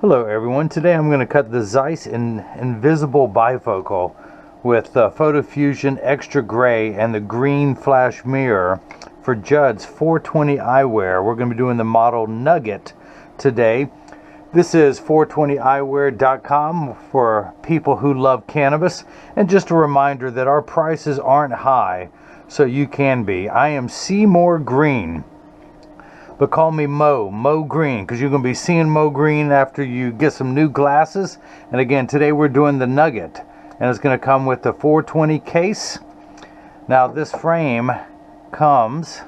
Hello everyone, today I'm going to cut the Zeiss Invisible Bifocal with Photofusion Extra Gray and the green flash mirror for Judd's 420 eyewear. We're going to be doing the model Nugget today. This is 420eyewear.com for people who love cannabis, and just a reminder that our prices aren't high, so you can be. I am Seymour Green, but call me Mo Green, because you're going to be seeing Mo Green after you get some new glasses. And again, today we're doing the Nugget, and it's going to come with the 420 case. Now this frame comes,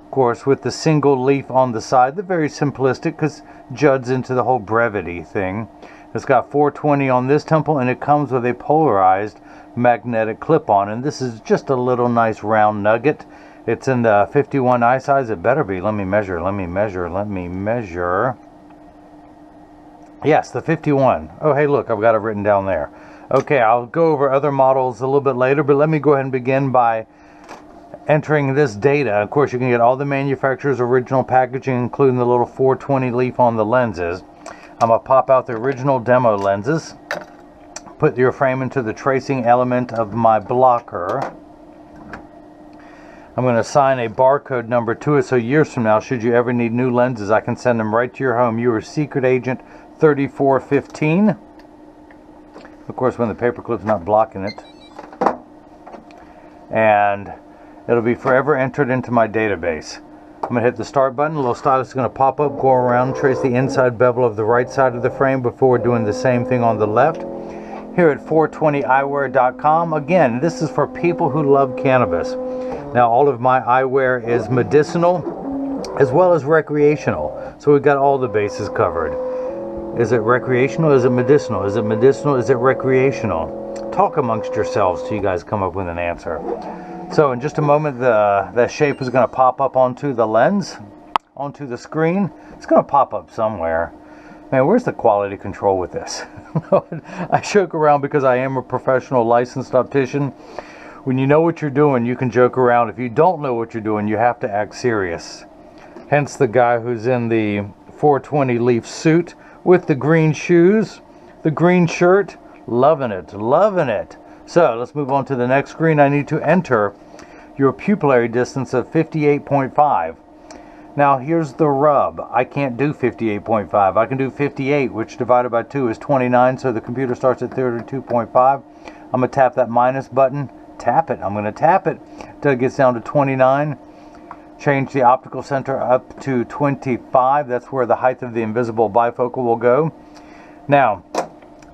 of course, with the single leaf on the side. They're very simplistic because Judd's into the whole brevity thing. It's got 420 on this temple, and it comes with a polarized magnetic clip-on, and this is just a little nice round nugget. It's in the 51 eye size. It better be. Let me measure. Yes, the 51. Oh, hey, look, I've got it written down there. Okay, I'll go over other models a little bit later, but let me go ahead and begin by entering this data. Of course, you can get all the manufacturer's original packaging, including the little 420 leaf on the lenses. I'm going to pop out the original demo lenses, put your frame into the tracing element of my blocker. I'm going to assign a barcode number to it, so years from now, should you ever need new lenses, I can send them right to your home. You are Secret Agent 3415. Of course, when the paperclip's not blocking it. And it'll be forever entered into my database. I'm going to hit the start button. A little stylus is going to pop up, go around, trace the inside bevel of the right side of the frame before doing the same thing on the left. Here at 420eyewear.com, again, this is for people who love cannabis. Now, all of my eyewear is medicinal as well as recreational. So we've got all the bases covered. Is it recreational? Is it medicinal? Is it medicinal? Is it recreational? Talk amongst yourselves till you guys come up with an answer. So in just a moment, the shape is going to pop up onto the lens, onto the screen. It's going to pop up somewhere. Man, where's the quality control with this? I joke around because I am a professional licensed optician. When you know what you're doing, you can joke around. If you don't know what you're doing, you have to act serious. Hence the guy who's in the 420 leaf suit with the green shoes, the green shirt. Loving it, loving it. So let's move on to the next screen. I need to enter your pupillary distance of 58.5. Now here's the rub. I can't do 58.5. I can do 58, which divided by 2 is 29, so the computer starts at 32.5. I'm going to tap that minus button. Tap it. I'm going to tap it until it gets down to 29. Change the optical center up to 25. That's where the height of the invisible bifocal will go. Now,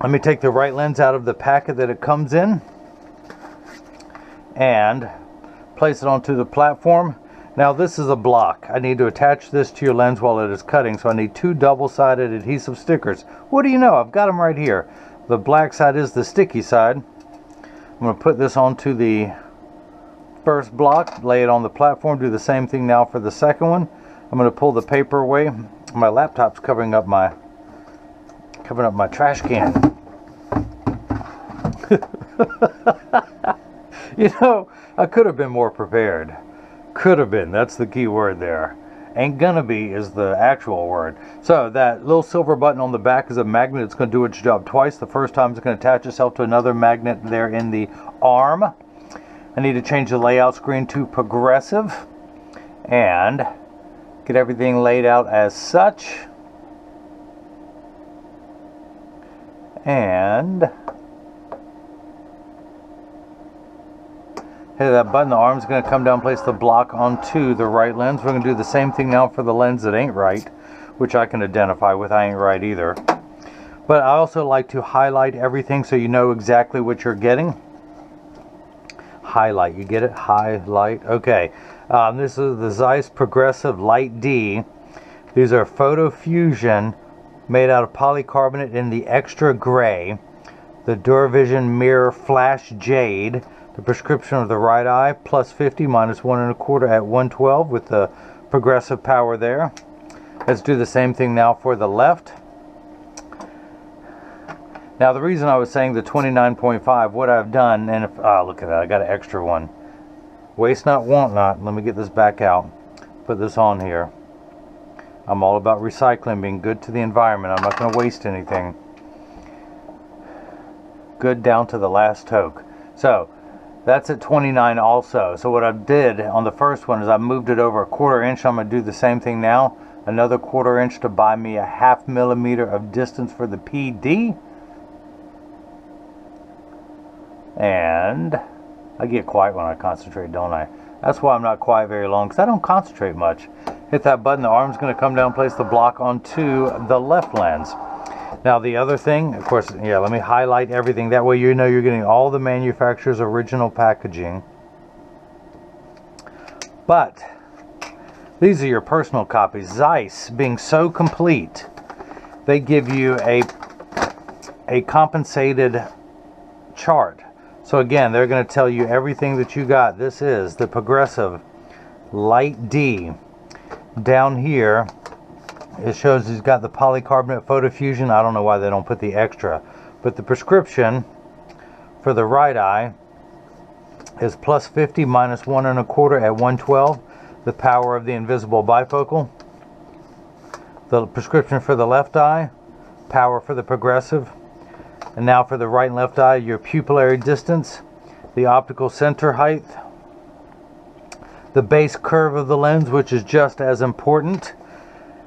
let me take the right lens out of the packet that it comes in and place it onto the platform. Now, this is a block. I need to attach this to your lens while it is cutting, so I need 2 double-sided adhesive stickers. What do you know? I've got them right here. The black side is the sticky side. I'm going to put this onto the first block, lay it on the platform, do the same thing now for the second one. I'm going to pull the paper away. My laptop's covering up my trash can. You know, I could have been more prepared. Could have been. That's the key word there. Ain't gonna be is the actual word. So that little silver button on the back is a magnet. It's going to do its job twice. The first time it's going to attach itself to another magnet there in the arm. I need to change the layout screen to progressive and get everything laid out as such. And hit that button, the arm's going to come down, place the block onto the right lens. We're going to do the same thing now for the lens that ain't right, which I can identify with. I ain't right either. But I also like to highlight everything so you know exactly what you're getting. Highlight, you get it? Highlight. Okay. This is the Zeiss Progressive Light D. These are Photofusion made out of polycarbonate in the extra gray. The DuraVision Mirror Flash Jade. The prescription of the right eye, plus 50, minus 1 1/4 at 112 with the progressive power there. Let's do the same thing now for the left. Now the reason I was saying the 29.5, what I've done, and if, look at that, I got an extra one. Waste not, want not. Let me get this back out. Put this on here. I'm all about recycling, being good to the environment. I'm not going to waste anything. Good down to the last toke. So that's at 29 also. So what I did on the first one is I moved it over a 1/4 inch. I'm going to do the same thing now. Another 1/4 inch to buy me a 1/2 millimeter of distance for the PD. And I get quiet when I concentrate, don't I? That's why I'm not quiet very long, because I don't concentrate much. Hit that button, the arm's going to come down, place the block onto the left lens. Now the other thing, of course, yeah, let me highlight everything. That way you know you're getting all the manufacturer's original packaging. But these are your personal copies. Zeiss, being so complete, they give you a compensated chart. So again, they're going to tell you everything that you got. This is the Progressive Light D. Down here, it shows he's got the polycarbonate Photofusion. I don't know why they don't put the extra. But the prescription for the right eye is +50 -1 1/4 at 112. The power of the invisible bifocal. The prescription for the left eye, power for the Progressive. And now for the right and left eye, your pupillary distance, the optical center height, the base curve of the lens, which is just as important.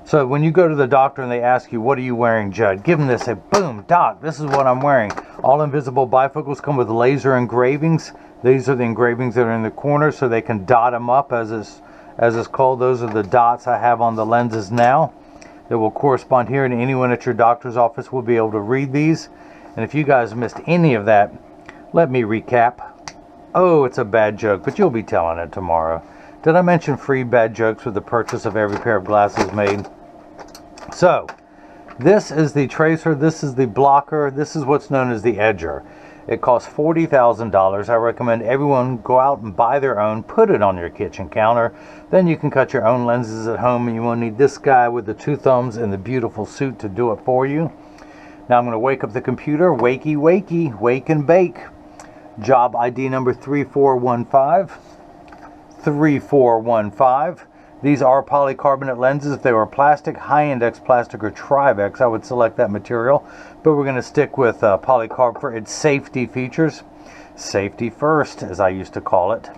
So when you go to the doctor and they ask you, what are you wearing, Judd? Give them this, say, boom, doc, this is what I'm wearing. All invisible bifocals come with laser engravings. These are the engravings that are in the corner, so they can dot them up, as it's called. Those are the dots I have on the lenses now that will correspond here, and anyone at your doctor's office will be able to read these. And if you guys missed any of that, let me recap. Oh, it's a bad joke, but you'll be telling it tomorrow. Did I mention free bad jokes with the purchase of every pair of glasses made? So, this is the tracer, this is the blocker, this is what's known as the edger. It costs $40,000. I recommend everyone go out and buy their own, put it on your kitchen counter. Then you can cut your own lenses at home, and you won't need this guy with the 2 thumbs and the beautiful suit to do it for you. Now I'm going to wake up the computer. Wakey, wakey, wake and bake. Job ID number 3415. 3415. These are polycarbonate lenses. If they were plastic, high-index plastic or Trivex, I would select that material. But we're going to stick with polycarb for its safety features. Safety first, as I used to call it.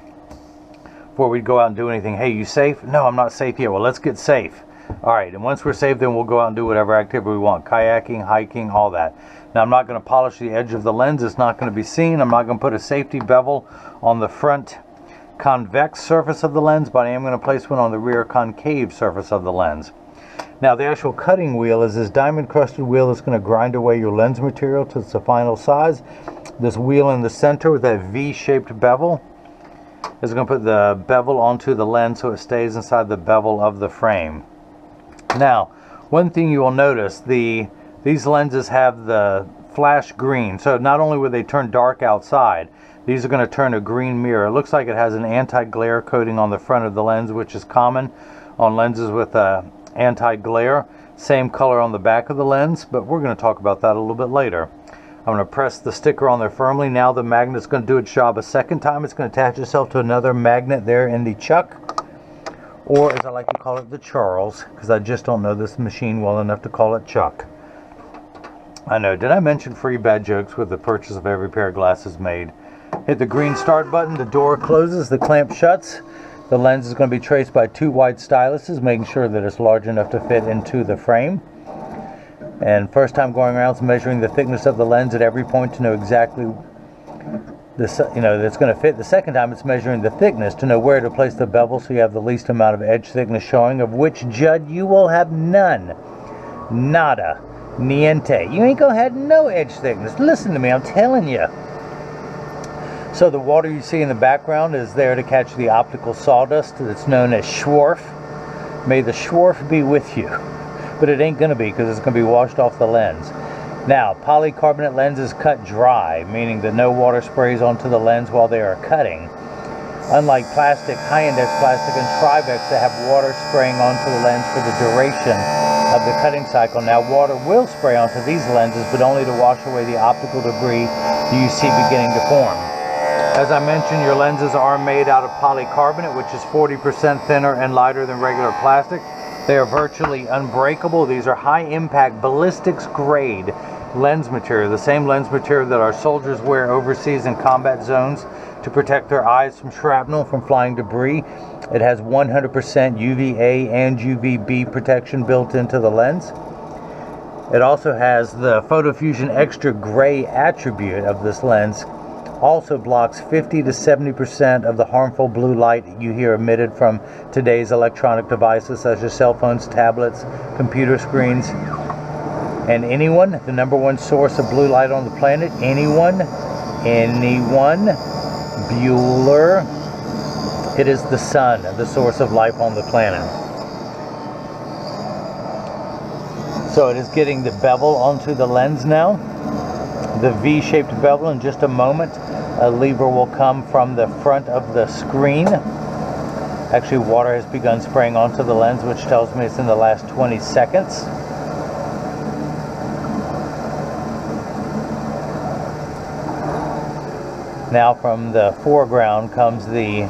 Before we'd go out and do anything. Hey, you safe? No, I'm not safe yet. Well, let's get safe. Alright, and once we're safe, then we'll go out and do whatever activity we want. Kayaking, hiking, all that. Now, I'm not going to polish the edge of the lens. It's not going to be seen. I'm not going to put a safety bevel on the front convex surface of the lens, but I am going to place one on the rear concave surface of the lens. Now, the actual cutting wheel is this diamond-crusted wheel that's going to grind away your lens material to its final size. This wheel in the center with that V-shaped bevel is going to put the bevel onto the lens so it stays inside the bevel of the frame. Now, one thing you will notice, these lenses have the flash green. So not only will they turn dark outside, these are going to turn a green mirror. It looks like it has an anti-glare coating on the front of the lens, which is common on lenses with anti-glare. Same color on the back of the lens, but we're going to talk about that a little bit later. I'm going to press the sticker on there firmly. Now the magnet's going to do its job a second time. It's going to attach itself to another magnet there in the chuck. Or, as I like to call it, the Charles, because I just don't know this machine well enough to call it Chuck. I know. Did I mention free bad jokes with the purchase of every pair of glasses made? Hit the green start button. The door closes. The clamp shuts. The lens is going to be traced by 2 white styluses, making sure that it's large enough to fit into the frame. And first time going around, it's measuring the thickness of the lens at every point to know exactly that's going to fit. The second time, it's measuring the thickness to know where to place the bevel so you have the least amount of edge thickness showing, of which, Judd, you will have none. Nada. Niente. You ain't going to have no edge thickness. Listen to me, I'm telling you. So the water you see in the background is there to catch the optical sawdust that's known as schwarf. May the schwarf be with you. But it ain't going to be, because it's going to be washed off the lens. Now, polycarbonate lenses cut dry, meaning that no water sprays onto the lens while they are cutting. Unlike plastic, high-index plastic and Trivex that have water spraying onto the lens for the duration of the cutting cycle. Now, water will spray onto these lenses, but only to wash away the optical debris you see beginning to form. As I mentioned, your lenses are made out of polycarbonate, which is 40% thinner and lighter than regular plastic. They are virtually unbreakable. These are high impact ballistics grade lens material, the same lens material that our soldiers wear overseas in combat zones to protect their eyes from shrapnel, from flying debris. It has 100% UVA and UVB protection built into the lens. It also has the Photofusion Extra gray attribute of this lens. Also blocks 50 to 70% of the harmful blue light you hear emitted from today's electronic devices such as cell phones, tablets, computer screens. And anyone, the #1 source of blue light on the planet, anyone, Bueller, it is the sun, the source of life on the planet. So it is getting the bevel onto the lens now, the V-shaped bevel. In just a moment, a lever will come from the front of the screen. Actually, water has begun spraying onto the lens, which tells me it's in the last 20 seconds. Now from the foreground comes the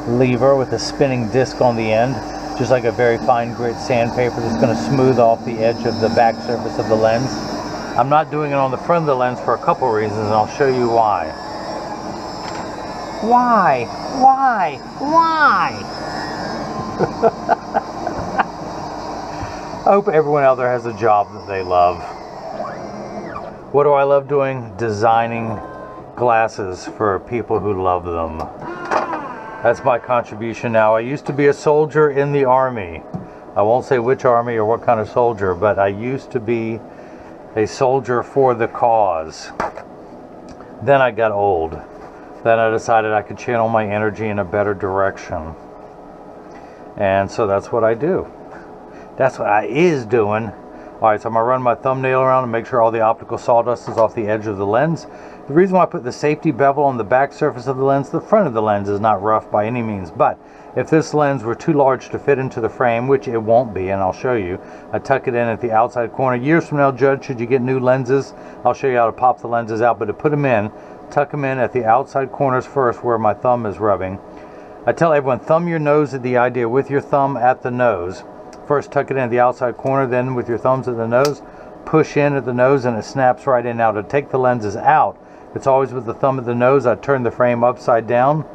lever with a spinning disc on the end, just like a very fine grit sandpaper that's going to smooth off the edge of the back surface of the lens. I'm not doing it on the front of the lens for a couple reasons, and I'll show you why. Why? I hope everyone out there has a job that they love. What do I love doing? Designing glasses for people who love them. That's my contribution now. I used to be a soldier in the Army. I won't say which Army or what kind of soldier, but I used to be a soldier for the cause. Then I got old. Then I decided I could channel my energy in a better direction. And so that's what I do. That's what I is doing. Alright, so I'm going to run my thumbnail around and make sure all the optical sawdust is off the edge of the lens. The reason why I put the safety bevel on the back surface of the lens, the front of the lens is not rough by any means, but if this lens were too large to fit into the frame, which it won't be, and I'll show you, I tuck it in at the outside corner. Years from now, Judge, should you get new lenses, I'll show you how to pop the lenses out, but to put them in, tuck them in at the outside corners first where my thumb is rubbing. I tell everyone, thumb your nose at the idea with your thumb at the nose. First tuck it in at the outside corner, then with your thumbs at the nose, push in at the nose and it snaps right in. Now to take the lenses out, it's always with the thumb at the nose. I turn the frame upside down,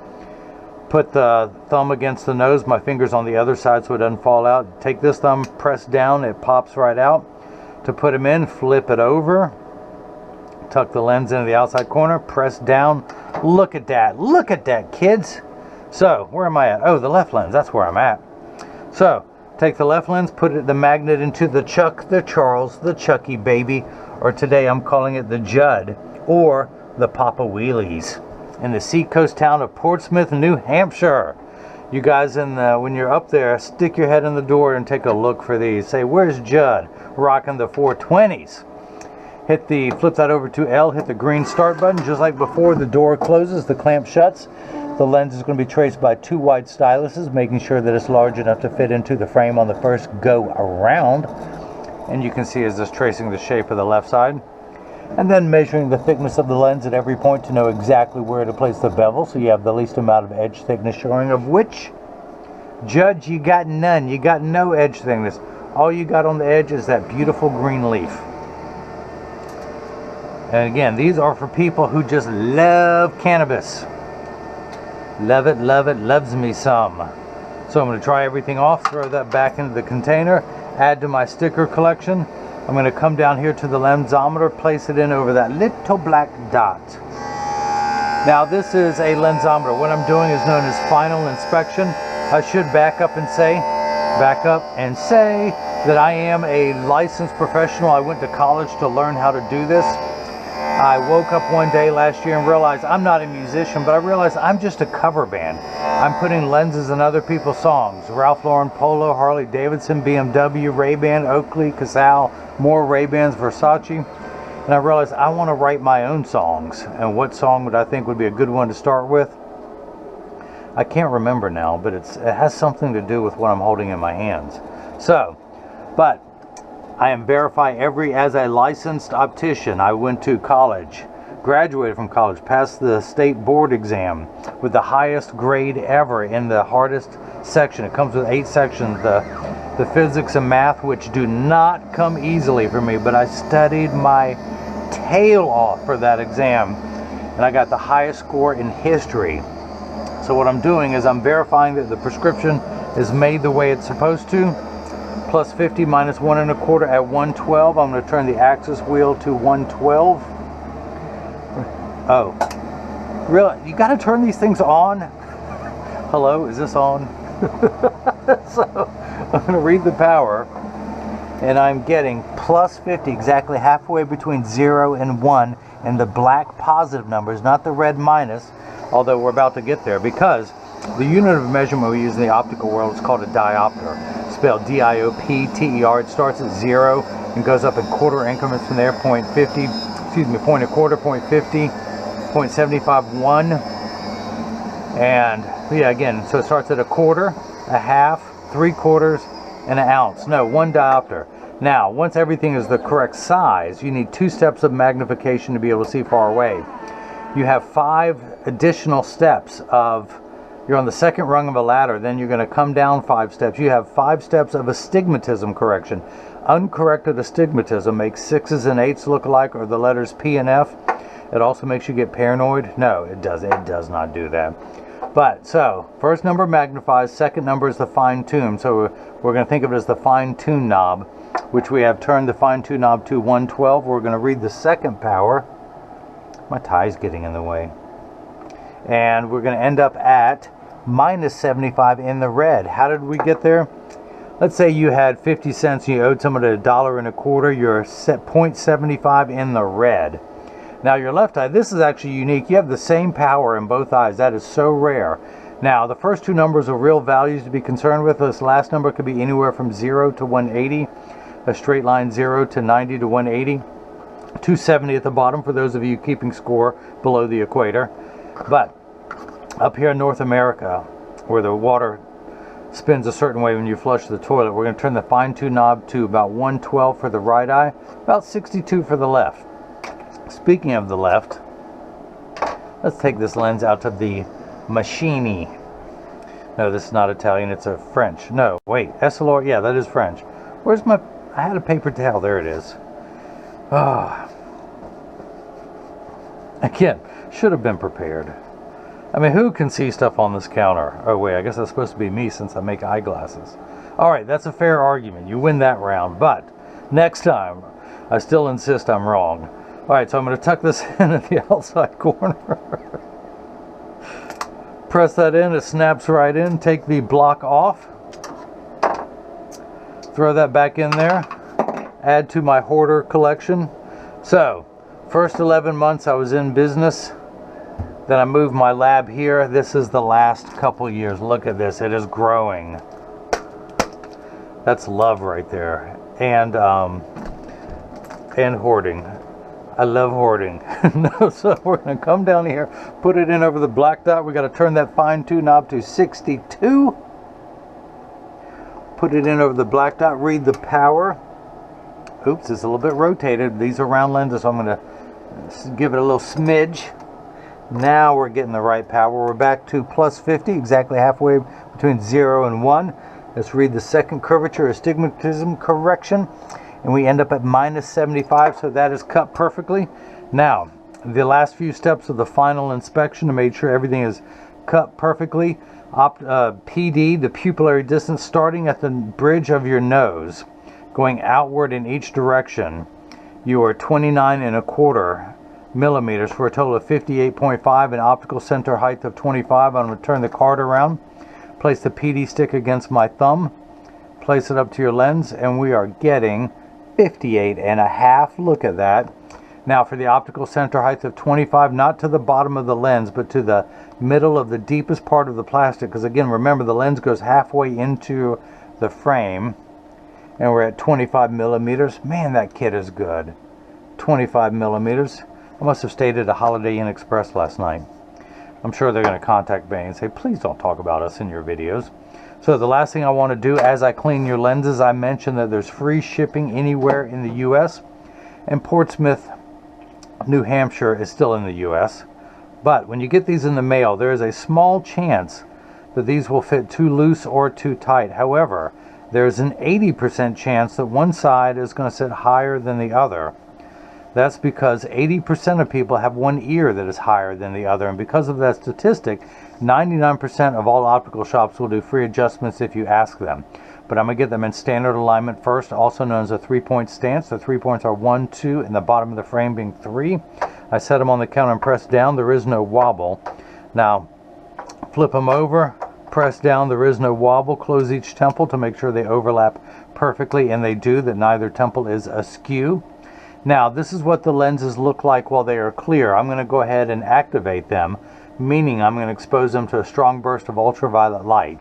put the thumb against the nose, my fingers on the other side so it doesn't fall out. Take this thumb, press down, it pops right out. To put them in, flip it over, tuck the lens into the outside corner, press down. Look at that, kids. So, where am I at? Oh, the left lens, that's where I'm at. So, take the left lens, put the magnet into the Chuck, the Charles, the Chucky baby, or today I'm calling it the Judd, or the Papa Wheelies, in the seacoast town of Portsmouth, New Hampshire. You guys, when you're up there, stick your head in the door and take a look for these. Say, where's Judd? Rocking the 420s. Flip that over to L, hit the green start button. Just like before, the door closes, the clamp shuts. The lens is going to be traced by 2 white styluses, making sure that it's large enough to fit into the frame on the first go around. And you can see it's just tracing the shape of the left side. And then measuring the thickness of the lens at every point to know exactly where to place the bevel, so you have the least amount of edge thickness showing, of which, Judge, you got none. You got no edge thickness. All you got on the edge is that beautiful green leaf. And again, these are for people who just love cannabis. Love it, loves me some. So I'm going to try everything off, throw that back into the container, add to my sticker collection. I'm going to come down here to the lensometer, place it in over that little black dot. Now this is a lensometer. What I'm doing is known as final inspection. I should back up and say that I am a licensed professional. I went to college to learn how to do this. I woke up one day last year and realized I'm not a musician, but I realized I'm just a cover band. I'm putting lenses in other people's songs. Ralph Lauren, Polo, Harley Davidson, BMW, Ray-Ban, Oakley, Casal, more Ray-Bans, Versace. And I realized I want to write my own songs. And what song would I think would be a good one to start with? I can't remember now, but it has something to do with what I'm holding in my hands. So, but I am verified as a licensed optician. I went to college, graduated from college, passed the state board exam with the highest grade ever in the hardest section. It comes with 8 sections. The physics and math, which do not come easily for me, but I studied my tail off for that exam, and I got the highest score in history. So what I'm doing is I'm verifying that the prescription is made the way it's supposed to. Plus 50 minus 1 1/4 at 112. I'm going to turn the axis wheel to 112. Oh, really? You got to turn these things on? Hello, is this on? So I'm going to read the power, and I'm getting plus 50, exactly halfway between 0 and 1, and the black positive numbers, not the red minus, although we're about to get there, because the unit of measurement we use in the optical world is called a diopter, spelled D-I-O-P-T-E-R. It starts at 0 and goes up in quarter increments from there, 0.50, excuse me, 1 1/4, 0.50, 0.75, 1, and yeah, again, so it starts at 1/4, a half, 3/4, and an ounce. No, 1 diopter. Now, once everything is the correct size, you need 2 steps of magnification to be able to see far away. You have 5 additional steps of, you're on the second rung of a ladder, then you're going to come down 5 steps. You have 5 steps of astigmatism correction. Uncorrected astigmatism makes 6s and 8s look alike, or the letters P and F. It also makes you get paranoid. No, it doesn't. It does not do that. But, so, first number magnifies, second number is the fine-tune. So we're going to think of it as the fine-tune knob, which we have turned the fine-tune knob to 112. We're going to read the second power. My tie's getting in the way. And we're going to end up at minus 75 in the red. How did we get there? Let's say you had 50 cents and you owed somebody $1.25. You're set 0.75 in the red. Now your left eye, this is actually unique. You have the same power in both eyes. That is so rare. Now the first 2 numbers are real values to be concerned with. This last number could be anywhere from 0 to 180. A straight line 0 to 90 to 180. 270 at the bottom for those of you keeping score below the equator. But up here in North America, where the water spins a certain way when you flush the toilet, we're going to turn the fine-tune knob to about 112 for the right eye, about 62 for the left. Speaking of the left, let's take this lens out to the machine. No, this is not Italian, it's a French. No, wait, Essilor, yeah, that is French. Where's my, I had a paper towel, there it is. Ah. Again, should have been prepared. I mean, who can see stuff on this counter? Oh wait, I guess that's supposed to be me since I make eyeglasses. Alright, that's a fair argument. You win that round, but next time, I still insist I'm wrong. Alright, so I'm going to tuck this in at the outside corner. Press that in, it snaps right in. Take the block off. Throw that back in there. Add to my hoarder collection. So, first 11 months I was in business. Then I moved my lab here. This is the last couple years. Look at this, it is growing. That's love right there. And hoarding. I love hoarding. No, so we're going to come down here, put it in over the black dot. We got to turn that fine-tune knob to 62. Put it in over the black dot. Read the power. Oops, it's a little bit rotated. These are round lenses, so I'm going to give it a little smidge. Now we're getting the right power. We're back to plus 50, exactly halfway between 0 and 1. Let's read the second curvature, astigmatism correction. And we end up at minus 75, so that is cut perfectly. Now, the last few steps of the final inspection to make sure everything is cut perfectly. PD, the pupillary distance, starting at the bridge of your nose, going outward in each direction. You are 29.25 millimeters for a total of 58.5, an optical center height of 25. I'm going to turn the card around, place the PD stick against my thumb, place it up to your lens, and we are getting 58.5. Look at that. Now for the optical center height of 25, not to the bottom of the lens, but to the middle of the deepest part of the plastic, because again, remember, the lens goes halfway into the frame, and we're at 25 millimeters. Man, that kit is good. 25 millimeters. I must have stayed at a Holiday Inn Express last night. I'm sure they're going to contact me and say, please don't talk about us in your videos. So the last thing I want to do as I clean your lenses, I mentioned that there's free shipping anywhere in the US, and Portsmouth, New Hampshire is still in the US. But when you get these in the mail, there is a small chance that these will fit too loose or too tight. However, there's an 80% chance that one side is going to sit higher than the other. That's because 80% of people have one ear that is higher than the other, and because of that statistic, 99% of all optical shops will do free adjustments if you ask them. But I'm going to get them in standard alignment first, also known as a 3-point stance. The 3 points are 1, 2, and the bottom of the frame being 3. I set them on the counter and press down. There is no wobble. Now, flip them over, press down. There is no wobble. Close each temple to make sure they overlap perfectly, and they do, that neither temple is askew. Now, this is what the lenses look like while they are clear. I'm going to go ahead and activate them, meaning I'm going to expose them to a strong burst of ultraviolet light.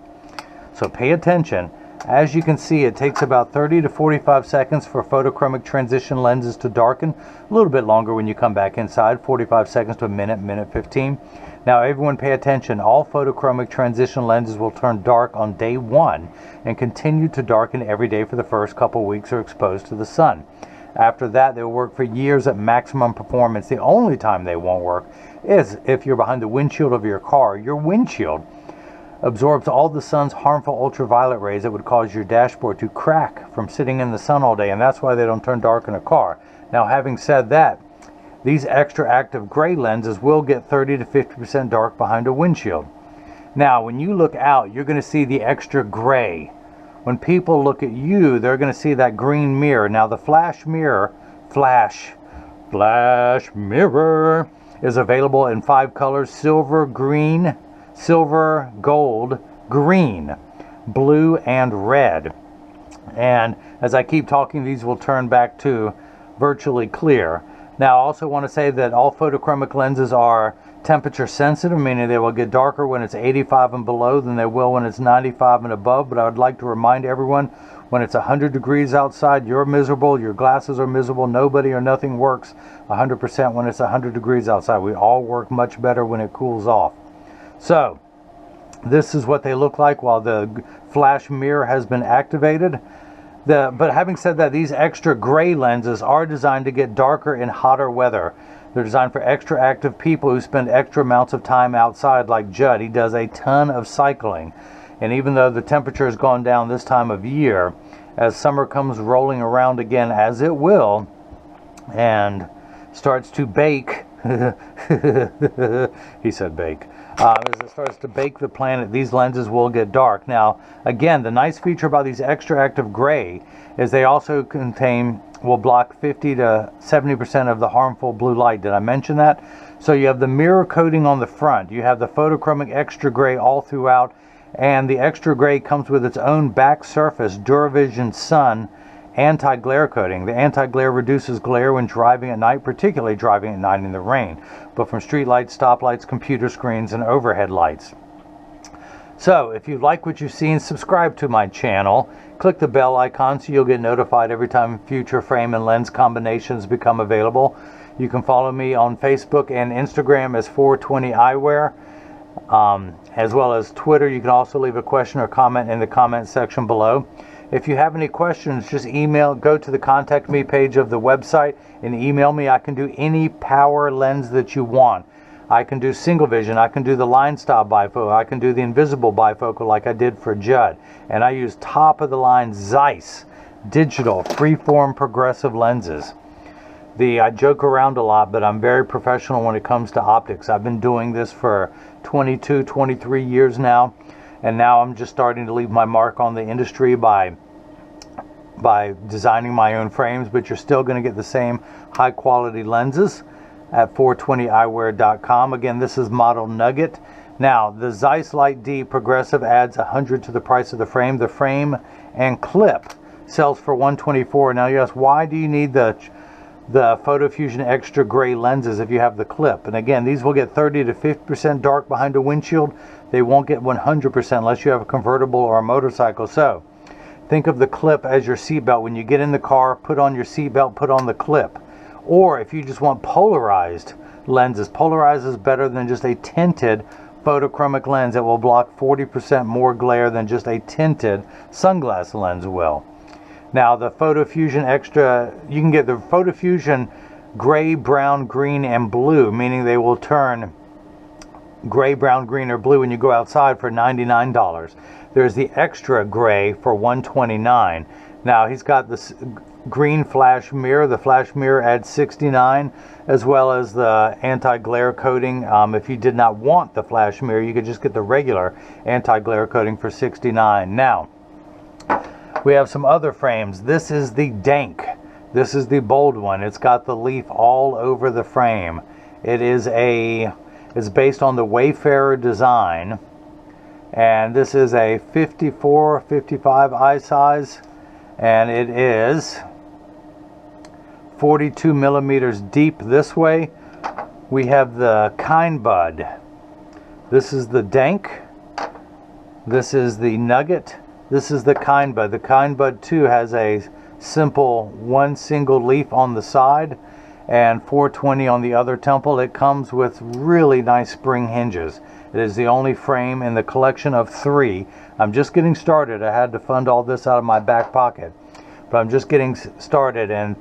So pay attention. As you can see, it takes about 30 to 45 seconds for photochromic transition lenses to darken. A little bit longer when you come back inside, 45 seconds to a minute, minute 15. Now everyone pay attention. All photochromic transition lenses will turn dark on day 1 and continue to darken every day for the first couple weeks or exposed to the sun. After that, they'll work for years at maximum performance. The only time they won't work is if you're behind the windshield of your car. Your windshield absorbs all the sun's harmful ultraviolet rays that would cause your dashboard to crack from sitting in the sun all day, and that's why they don't turn dark in a car. Now, having said that, these extra active gray lenses will get 30 to 50% dark behind a windshield. Now, when you look out, you're going to see the extra gray. When people look at you, they're going to see that green mirror. Now, the flash mirror is available in 5 colors: silver, green, silver, gold, green, blue, and red. And as I keep talking, these will turn back to virtually clear. Now, I also want to say that all photochromic lenses are temperature sensitive, meaning they will get darker when it's 85 and below than they will when it's 95 and above. But I would like to remind everyone, when it's 100 degrees outside, you're miserable, your glasses are miserable. Nobody or nothing works 100% when it's 100 degrees outside. We all work much better when it cools off. So this is what they look like while the flash mirror has been activated. But having said that, these extra gray lenses are designed to get darker in hotter weather. They're designed for extra active people who spend extra amounts of time outside, like Judd. He does a ton of cycling. And even though the temperature has gone down this time of year, as summer comes rolling around again, as it will, and starts to bake, he said bake, as it starts to bake the planet, these lenses will get dark. Now, again, the nice feature about these extra active gray is they also will block 50 to 70% of the harmful blue light. Did I mention that? So you have the mirror coating on the front. You have the photochromic extra gray all throughout, and the extra gray comes with its own back surface, DuraVision Sun anti-glare coating. The anti-glare reduces glare when driving at night, particularly driving at night in the rain, but from street lights, stoplights, computer screens, and overhead lights. So if you like what you've seen, subscribe to my channel. Click the bell icon so you'll get notified every time future frame and lens combinations become available. You can follow me on Facebook and Instagram as 420 Eyewear, as well as Twitter. You can also leave a question or comment in the comment section below. If you have any questions, just go to the contact me page of the website and email me. I can do any power lens that you want. I can do single vision, I can do the line stop bifocal, I can do the invisible bifocal like I did for Judd. And I use top of the line Zeiss digital freeform progressive lenses. I joke around a lot, but I'm very professional when it comes to optics. I've been doing this for 22, 23 years now, and now I'm just starting to leave my mark on the industry by designing my own frames, but you're still going to get the same high quality lenses at 420eyewear.com. Again, this is model Nugget. Now, the Zeiss Light D progressive adds 100 to the price of the frame. The frame and clip sells for $124. Now, you ask, why do you need the Photofusion Extra gray lenses if you have the clip? And again, these will get 30 to 50% dark behind a windshield. They won't get 100% unless you have a convertible or a motorcycle. So think of the clip as your seatbelt. When you get in the car, put on your seatbelt, put on the clip. Or if you just want polarized lenses, polarized is better than just a tinted photochromic lens that will block 40% more glare than just a tinted sunglass lens will. Now, the Photofusion Extra, you can get the Photofusion gray, brown, green, and blue, meaning they will turn gray, brown, green, or blue when you go outside for $99. There's the extra gray for $129. Now he's got this green flash mirror. The flash mirror adds $69, as well as the anti-glare coating. If you did not want the flash mirror, you could just get the regular anti-glare coating for $69. Now we have some other frames. This is the Dank. This is the bold one. It's got the leaf all over the frame. It's based on the Wayfarer design, and this is a 54-55 eye size, and it is 42 millimeters deep this way. We have the Kind Bud. This is the Dank. This is the Nugget. This is the Kind Bud. The Kind Bud 2 has a simple one single leaf on the side and 420 on the other temple. It comes with really nice spring hinges. It is the only frame in the collection of 3. I'm just getting started. I had to fund all this out of my back pocket, but I'm just getting started, and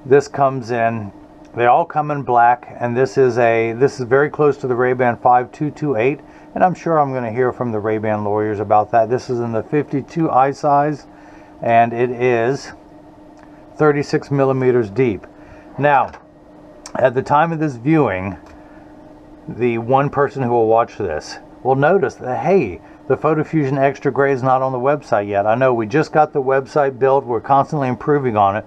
this comes in, they all come in black, and this is very close to the Ray-Ban 5228, and I'm sure I'm going to hear from the Ray-Ban lawyers about that. This is in the 52 eye size, and it is 36 millimeters deep. Now, at the time of this viewing, the one person who will watch this will notice that, hey, the Photofusion Extra Gray is not on the website yet. I know we just got the website built. We're constantly improving on it.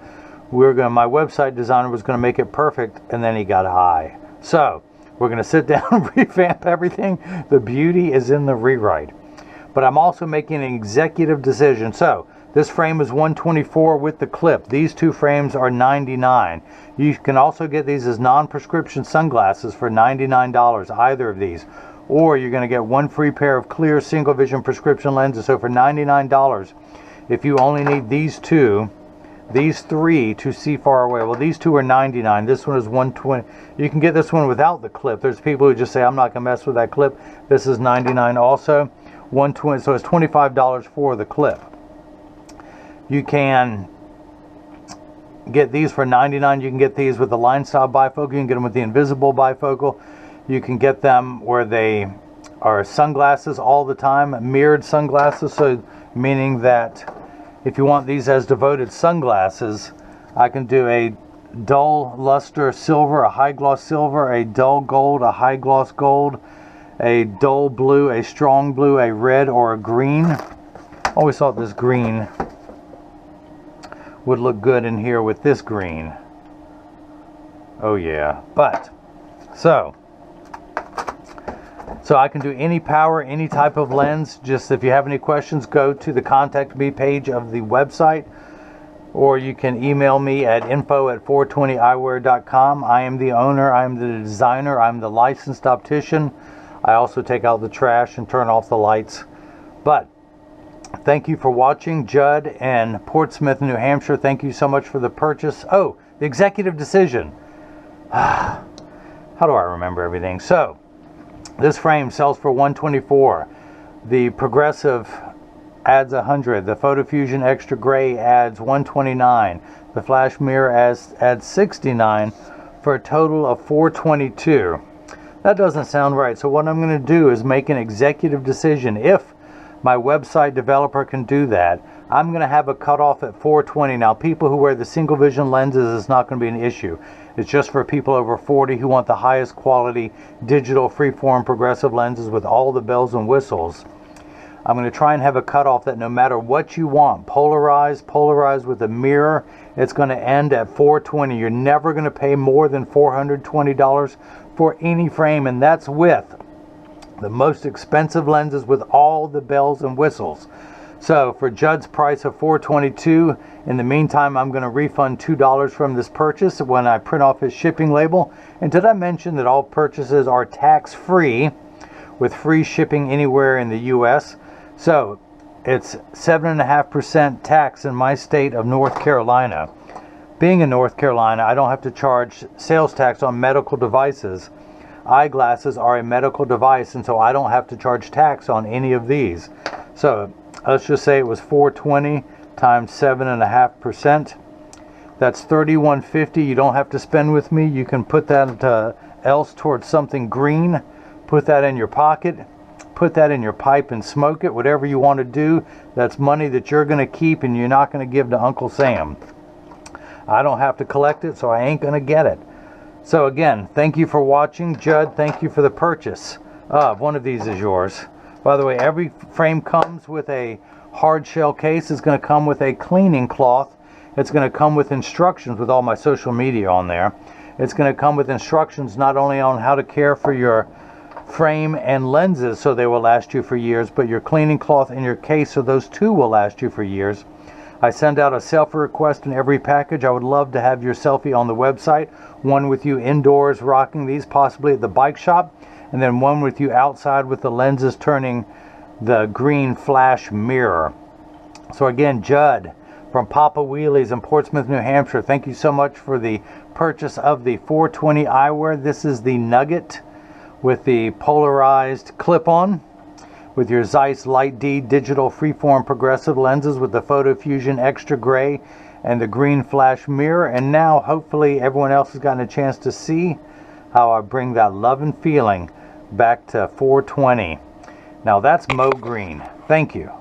My website designer was going to make it perfect, and then he got high. So we're going to sit down and revamp everything. The beauty is in the rewrite. But I'm also making an executive decision. So this frame is $124 with the clip. These 2 frames are $99. You can also get these as non-prescription sunglasses for $99, either of these. Or you're going to get 1 free pair of clear single vision prescription lenses. So for $99, if you only need these 2, these 3 to see far away. Well, these 2 are $99. This one is $120. You can get this one without the clip. There's people who just say, I'm not going to mess with that clip. This is $99 also. $120, so it's $25 for the clip. You can get these for $99. You can get these with the line style bifocal. You can get them with the invisible bifocal. You can get them where they are sunglasses all the time, mirrored sunglasses. So meaning that if you want these as devoted sunglasses, I can do a dull luster silver, a high gloss silver, a dull gold, a high gloss gold, a dull blue, a strong blue, a red, or a green. I always thought this green would look good in here with this green. Oh yeah. But so I can do any power, any type of lens. Just if you have any questions, go to the contact me page of the website, or you can email me at info@420eyewear.com. I am the owner, I'm the designer, I'm the licensed optician. I also take out the trash and turn off the lights. But thank you for watching. Judd and Portsmouth, New Hampshire, thank you so much for the purchase. Oh, the executive decision. How do I remember everything? So this frame sells for $124. The Progressive adds $100. The Photofusion Extra Gray adds $129. The Flash Mirror adds $69 for a total of $422. That doesn't sound right. So what I'm going to do is make an executive decision. If my website developer can do that, I'm going to have a cutoff at $420. Now, people who wear the single vision lenses is not going to be an issue. It's just for people over 40 who want the highest quality digital freeform progressive lenses with all the bells and whistles. I'm going to try and have a cutoff that no matter what you want, polarized with a mirror, it's going to end at $420. You're never going to pay more than $420 for any frame, and that's with the most expensive lenses with all the bells and whistles. So for Judd's price of $422, in the meantime, I'm going to refund $2 from this purchase when I print off his shipping label. And did I mention that all purchases are tax-free with free shipping anywhere in the U.S.? So it's 7.5% tax in my state of North Carolina. Being in North Carolina, I don't have to charge sales tax on medical devices. Eyeglasses are a medical device, and so I don't have to charge tax on any of these. So let's just say it was $420 times 7.5%. That's $31.50. You don't have to spend with me. You can put that else towards something green. Put that in your pocket. Put that in your pipe and smoke it. Whatever you want to do, that's money that you're going to keep and you're not going to give to Uncle Sam. I don't have to collect it, so I ain't going to get it. So again, thank you for watching. Judd, thank you for the purchase of one of these is yours. By the way, every frame comes with a hard shell case. It's going to come with a cleaning cloth. It's going to come with instructions with all my social media on there. It's going to come with instructions not only on how to care for your frame and lenses so they will last you for years, but your cleaning cloth and your case, so those two will last you for years. I send out a selfie request in every package. I would love to have your selfie on the website, one with you indoors rocking these, possibly at the bike shop, and then one with you outside with the lenses turning the green flash mirror. So again, Judd from Papa Wheelies in Portsmouth, New Hampshire, thank you so much for the purchase of the 420 eyewear. This is the Nugget with the polarized clip-on with your Zeiss Light D digital freeform progressive lenses with the Photofusion Extra gray and the green flash mirror. And now hopefully everyone else has gotten a chance to see how I bring that love and feeling back to 420. Now that's Mo Green. Thank you.